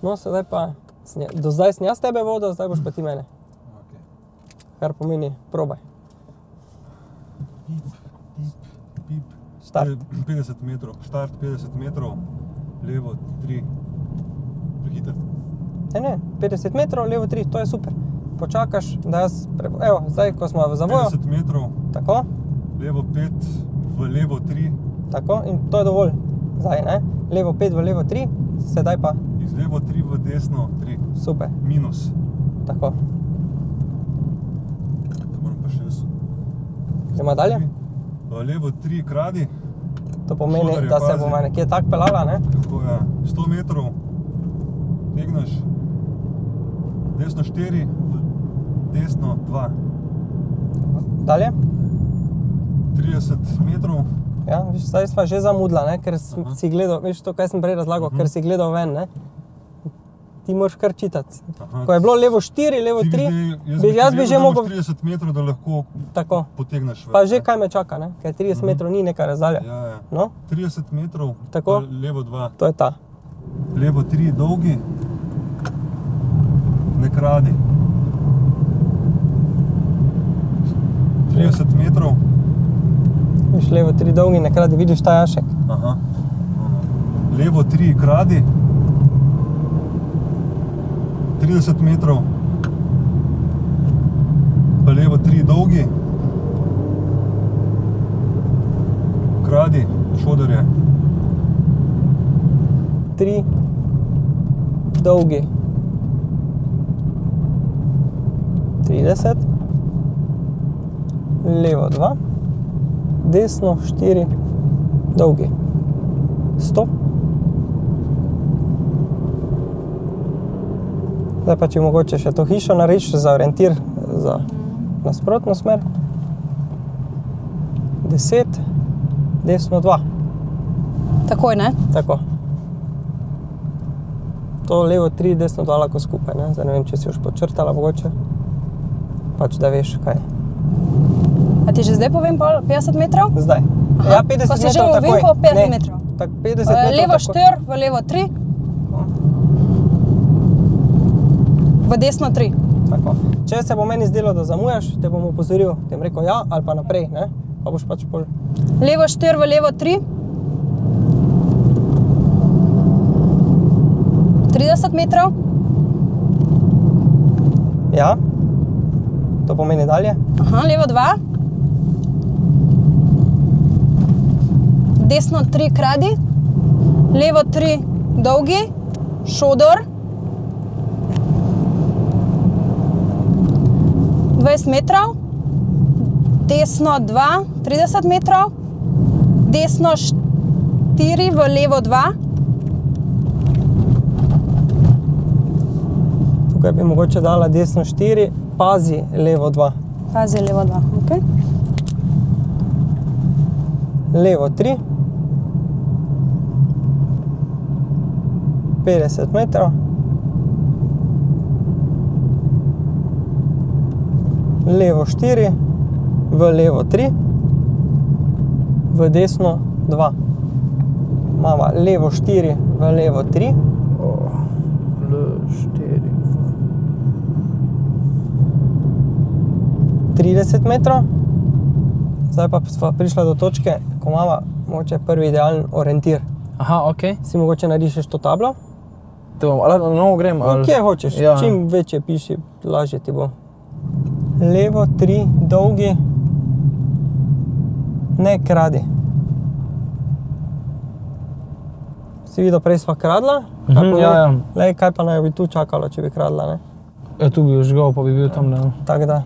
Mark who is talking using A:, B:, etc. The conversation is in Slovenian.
A: No, sedaj pa, do zdaj sem jaz tebe vodil, zdaj boš pa ti mene. Kar pomeni, probaj.
B: Pip.
A: Štart.
B: 50 metrov, štart 50 metrov, levo 3, prehiter.
A: Ne, 50 metrov, levo 3, to je super. Počakaš, da jaz, evo, zdaj, ko smo v zavoju.
B: 50 metrov,
A: tako.
B: Levo 5, v levo 3.
A: Tako, in to je dovolj. Zdaj, ne? Levo 5 v levo 3, sedaj pa.
B: Iz levo 3 v desno 3.
A: Super.
B: Minus.
A: Tako.
B: To moram pa še jaz.
A: Gremo dalje?
B: Levo 3 kradi.
A: To pomeni, da se bomo nekje tak pelala, ne?
B: Tako, ja. 100 metrov tegneš. Desno 4, desno 2.
A: Dalje?
B: 30 metrov.
A: Ja, viš, zdaj sva že zamudila, ne? Ker si gledal, viš to, kaj sem prej razlagal, ker si gledal ven, ne? Ti moraš kar čitati. Ko je bilo levo 4, levo 3, jaz bi že mogel...
B: 30 metrov, da lahko
A: tako.
B: Potegneš ven.
A: Pa že kaj me čaka, ne? Ker 30 metrov ni neka razdalja.
B: Ja.
A: No?
B: 30 metrov,
A: tako.
B: Levo 2.
A: To je ta.
B: Levo 3 dolgi, ne kradi. 30 metrov.
A: Viš, levo 3 dolgi, ne kradi, vidiš ta jašek.
B: Aha. Levo 3 kradi. 30 metrov. Pa levo 3 dolgi. Kradi, šoderje.
A: 3 dolgi. 30. Levo 2. Desno 4 dolgi. 100. Zdaj pa, če mogoče še to hišo narediš za orientir za nasprotno smer. 10, desno 2.
C: Takoj, ne?
A: Tako. To levo 3, desno 2 lahko skupaj, ne? Zdaj ne vem, če si už počrtala mogoče. Pač da veš kaj.
C: A ti že zdaj povem 50 metrov?
A: Zdaj. Ja, 50 metrov takoj.
C: Ko si že ovinkal 50 metrov.
A: Tak 50 metrov
C: levo
A: takoj.
C: 4, v levo 3. V desno 3.
A: Tako. Če se bo meni zdelo, da zamujaš, te bom upozoril, te bom rekel ja ali pa naprej, ne? Pa boš pač pol.
C: Levo 4, v levo 3. 30 metrov.
A: Ja. To pomeni dalje.
C: Aha, levo 2. Desno 3 kradi. Levo 3 dolgi. Šodor. 20 metrov. Desno 2, 30 metrov. Desno 4, v levo 2.
A: Tukaj bi mogoče dala desno 4, pazi levo 2.
C: Pazi levo 2, ok.
A: Levo 3. 50 metrov. Levo 4, v levo 3, v desno 2. Mava levo 4, v levo 3. L4. 30 metrov. Zdaj pa sva prišla do točke, ko imava mogoče prvi idealen orientir.
D: Aha, ok.
A: Si mogoče narišeš to tablo?
D: Ali na novo grem?
A: Kje hočeš,
D: ja.
A: Čim večje piši, lažje ti bo. Levo 3 dolgi, ne kradi. Si videl, prej sva kradla?
D: Ja.
A: Lej, kaj pa naj bi tu čakalo, če bi kradla, ne?
D: Ja, tu bi jo žgal, pa bi bil tam, ne?
A: Tako da.